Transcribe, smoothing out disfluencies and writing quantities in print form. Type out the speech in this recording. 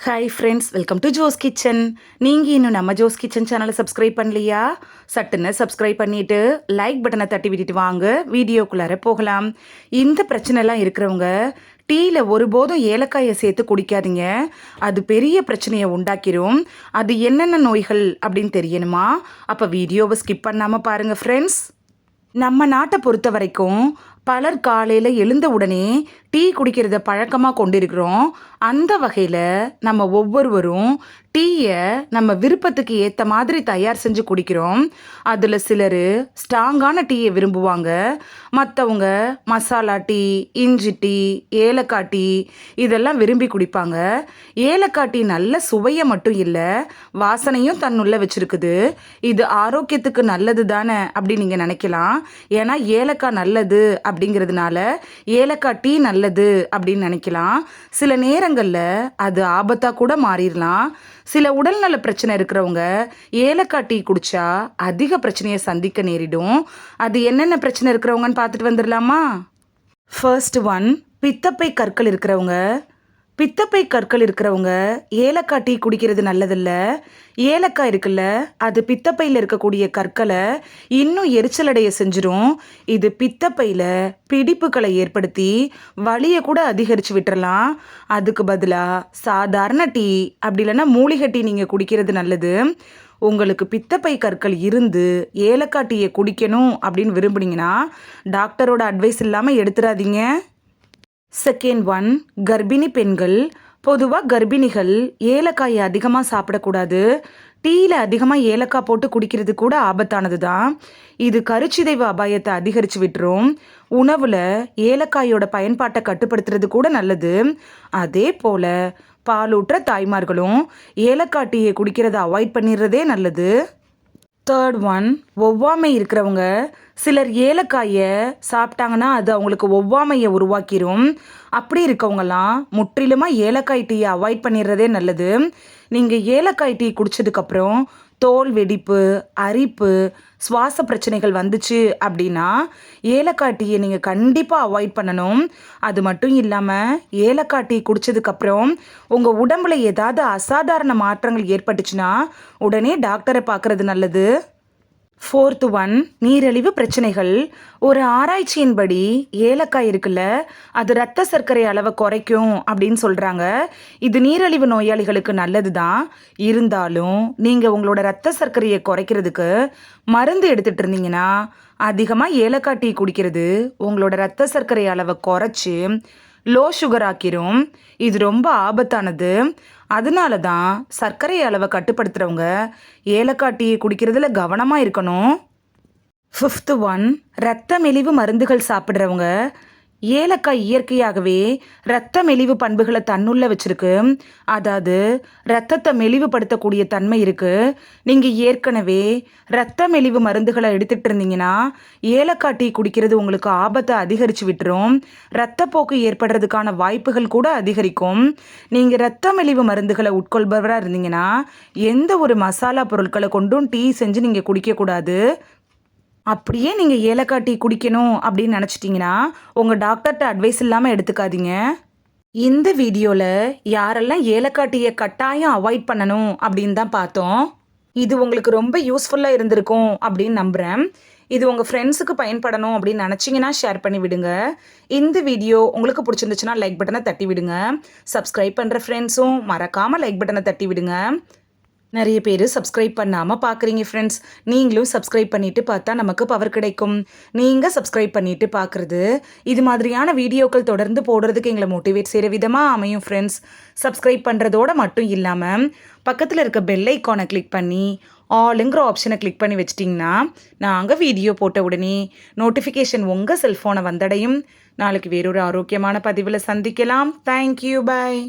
Hi friends, welcome to Jo's kitchen. நீங்கள் இன்னும் நம்ம ஜோஸ் கிச்சன் சேனலை சப்ஸ்கிரைப் பண்ணலையா? சட்டுன்னு சப்ஸ்கிரைப் பண்ணிவிட்டு லைக் பட்டனை தட்டி விட்டுட்டு வாங்க, வீடியோக்குள்ளார போகலாம். இந்த பிரச்சனைலாம் இருக்கிறவங்க டீயில் ஒருபோதும் ஏலக்காயை சேர்த்து குடிக்காதீங்க. அது பெரிய பிரச்சனையை உண்டாக்கிரும். அது என்னென்ன நோய்கள் அப்படின்னு தெரியணுமா? அப்போ வீடியோவை ஸ்கிப் பண்ணாமல் பாருங்கள் ஃப்ரெண்ட்ஸ். நம்ம நாட்டை பொறுத்த வரைக்கும் பலர் காலையில் எழுந்த உடனே டீ குடிக்கிறத பழக்கமாக கொண்டிருக்கிறோம். அந்த வகையில் நம்ம ஒவ்வொருவரும் டீயை நம்ம விருப்பத்துக்கு ஏற்ற மாதிரி தயார் செஞ்சு குடிக்கிறோம். அதில் சிலர் ஸ்ட்ராங்கான டீயை விரும்புவாங்க, மற்றவங்க மசாலா டீ, இஞ்சி டீ, ஏலக்காய் டீ இதெல்லாம் விரும்பி குடிப்பாங்க. ஏலக்காய் டீ நல்ல சுவையை மட்டும் இல்லை, வாசனையும் தன்னுள்ள வச்சுருக்குது. இது ஆரோக்கியத்துக்கு நல்லது தானே அப்படின்னு நீங்கள் நினைக்கலாம். ஏன்னா ஏலக்காய் நல்லது அப்படிங்கிறதுனால ஏலக்காய் டீ நல்லது அப்படின்னு நினைக்கலாம். சில நேரங்களில் அது ஆபத்தாக கூட மாறிடலாம். சில உடல்நல பிரச்சனை இருக்கிறவங்க ஏலக்காய் டீ குடித்தா அதிக பிரச்சனையை சந்திக்க நேரிடும். அது என்னென்ன பிரச்சனை இருக்கிறவங்கன்னு பார்த்துட்டு வந்துடலாமா? ஃபர்ஸ்ட் ஒன், பித்தப்பை கற்கள் இருக்கிறவங்க ஏலக்காய் டீ குடிக்கிறது நல்லதில்ல. ஏலக்காய் இருக்குல்ல, அது பித்தப்பையில் இருக்கக்கூடிய கற்களை இன்னும் எரிச்சலடைய செஞ்சிடும். இது பித்தப்பையில் பிடிப்புகளை ஏற்படுத்தி வலியை கூட அதிகரித்து விட்டுறலாம். அதுக்கு பதிலாக சாதாரண டீ அப்படி இல்லைன்னா மூலிகை டீ நீங்கள் குடிக்கிறது நல்லது. உங்களுக்கு பித்தப்பை கற்கள் இருந்து ஏலக்காய் டீயை குடிக்கணும் அப்படின்னு விரும்புனீங்கன்னா டாக்டரோட அட்வைஸ் இல்லாமல் எடுத்துடாதீங்க. செகண்ட் ஒன், கர்ப்பிணி பெண்கள். பொதுவாக கர்ப்பிணிகள் ஏலக்காயை அதிகமாக சாப்பிடக்கூடாது. டீயில் அதிகமாக ஏலக்காய் போட்டு குடிக்கிறது கூட ஆபத்தானது தான். இது கருச்சிதைவு அபாயத்தை அதிகரித்து விட்டுரும். உணவில் ஏலக்காயோட பயன்பாட்டை கட்டுப்படுத்துறது கூட நல்லது. அதே போல் பாலூற்ற தாய்மார்களும் ஏலக்காய் டீயை குடிக்கிறத அவாய்ட் பண்ணிடுறதே நல்லது. தேர்ட் ஒன், ஒவ்வாமை இருக்கிறவங்க. சிலர் ஏலக்காயை சாப்பிட்டாங்கன்னா அது அவங்களுக்கு ஒவ்வாமையை உருவாக்கிடும். அப்படி இருக்கவங்கலாம் முற்றிலுமாக ஏலக்காய் டீயை அவாய்ட் பண்ணிடுறதே நல்லது. நீங்கள் ஏலக்காய் டீ குடித்ததுக்கப்புறம் தோல் வெடிப்பு, அரிப்பு, சுவாச பிரச்சனைகள் வந்துச்சு அப்படின்னா ஏலக்காய் டீயை நீங்கள் கண்டிப்பாக அவாய்ட் பண்ணணும். அது மட்டும் இல்லாமல் ஏலக்காய் டீ குடித்ததுக்கப்புறம் உங்கள் உடம்புல ஏதாவது அசாதாரண மாற்றங்கள் ஏற்பட்டுச்சுன்னா உடனே டாக்டரை பார்க்குறது நல்லது. ஃபோர்த்து ஒன், நீரிழிவு பிரச்சனைகள். ஒரு ஆராய்ச்சியின்படி ஏலக்காய் இருக்குல்ல, அது இரத்த சர்க்கரை அளவை குறைக்கும் அப்படின்னு சொல்கிறாங்க. இது நீரிழிவு நோயாளிகளுக்கு நல்லது தான். இருந்தாலும் நீங்கள் உங்களோட இரத்த சர்க்கரையை குறைக்கிறதுக்கு மருந்து எடுத்துகிட்டு இருந்தீங்கன்னா அதிகமாக ஏலக்காய் டீ குடிக்கிறது உங்களோட இரத்த சர்க்கரை அளவை குறைச்சி லோ சுகர் ஆக்கிரும். இது ரொம்ப ஆபத்தானது. அதனால தான் சர்க்கரை அளவை கட்டுப்படுத்துகிறவங்க ஏலக்காய் டீ குடிக்கிறதுல கவனமாக இருக்கணும். ஃபிஃப்த்து ஒன், இரத்த மெலிவு மருந்துகள் சாப்பிட்றவங்க. ஏலக்காய் இயற்கையாகவே இரத்த மெலிவு பண்புகளை தன்னுள்ள வச்சுருக்கு. அதாவது இரத்தத்தை மெலிவுபடுத்தக்கூடிய தன்மை இருக்குது. நீங்கள் ஏற்கனவே இரத்த மெலிவு மருந்துகளை எடுத்துகிட்டு இருந்தீங்கன்னா ஏலக்காய் டீ குடிக்கிறது உங்களுக்கு ஆபத்தை அதிகரித்து விட்டுரும். இரத்தப்போக்கு ஏற்படுறதுக்கான வாய்ப்புகள் கூட அதிகரிக்கும். நீங்கள் இரத்த மெலிவு மருந்துகளை உட்கொள்பவராக இருந்தீங்கன்னா எந்த ஒரு மசாலா பொருட்களை கொண்டும் டீ செஞ்சு நீங்கள் குடிக்கக்கூடாது. அப்படியே நீங்கள் ஏலக்காய் டீ குடிக்கணும் அப்படின்னு நினச்சிட்டிங்கன்னா உங்கள் டாக்டர்கிட்ட அட்வைஸ் இல்லாமல் எடுத்துக்காதீங்க. இந்த வீடியோவில் யாரெல்லாம் ஏலக்காய் டீயை கட்டாயம் அவாய்ட் பண்ணணும் அப்படின்னு தான் பார்த்தோம். இது உங்களுக்கு ரொம்ப யூஸ்ஃபுல்லாக இருந்திருக்கும் அப்படின்னு நம்புகிறேன். இது உங்கள் ஃப்ரெண்ட்ஸுக்கு பயன்படணும் அப்படின்னு நினச்சிங்கன்னா ஷேர் பண்ணி விடுங்க. இந்த வீடியோ உங்களுக்கு பிடிச்சிருந்துச்சுன்னா லைக் பட்டனை தட்டி விடுங்க. சப்ஸ்கிரைப் பண்ணுற ஃப்ரெண்ட்ஸும் மறக்காமல் லைக் பட்டனை தட்டி விடுங்க. நிறைய பேர் சப்ஸ்கிரைப் பண்ணாமல் பார்க்குறீங்க ஃப்ரெண்ட்ஸ். நீங்களும் சப்ஸ்கிரைப் பண்ணிவிட்டு பார்த்தா நமக்கு பவர் கிடைக்கும். நீங்கள் சப்ஸ்கிரைப் பண்ணிவிட்டு பார்க்குறது இது மாதிரியான வீடியோக்கள் தொடர்ந்து போடுறதுக்கு எங்களை மோட்டிவேட் செய்கிற விதமாக அமையும் ஃப்ரெண்ட்ஸ். சப்ஸ்கிரைப் பண்ணுறதோடு மட்டும் இல்லாமல் பக்கத்தில் இருக்க பெல் ஐக்கானை கிளிக் பண்ணி ஆளுங்கிற ஆப்ஷனை கிளிக் பண்ணி வச்சிட்டிங்கன்னா நாங்கள் வீடியோ போட்ட உடனே நோட்டிஃபிகேஷன் உங்கள் செல்ஃபோனை வந்தடையும். நாளைக்கு வேறொரு ஆரோக்கியமான பதிவில் சந்திக்கலாம். தேங்க்யூ, பாய்.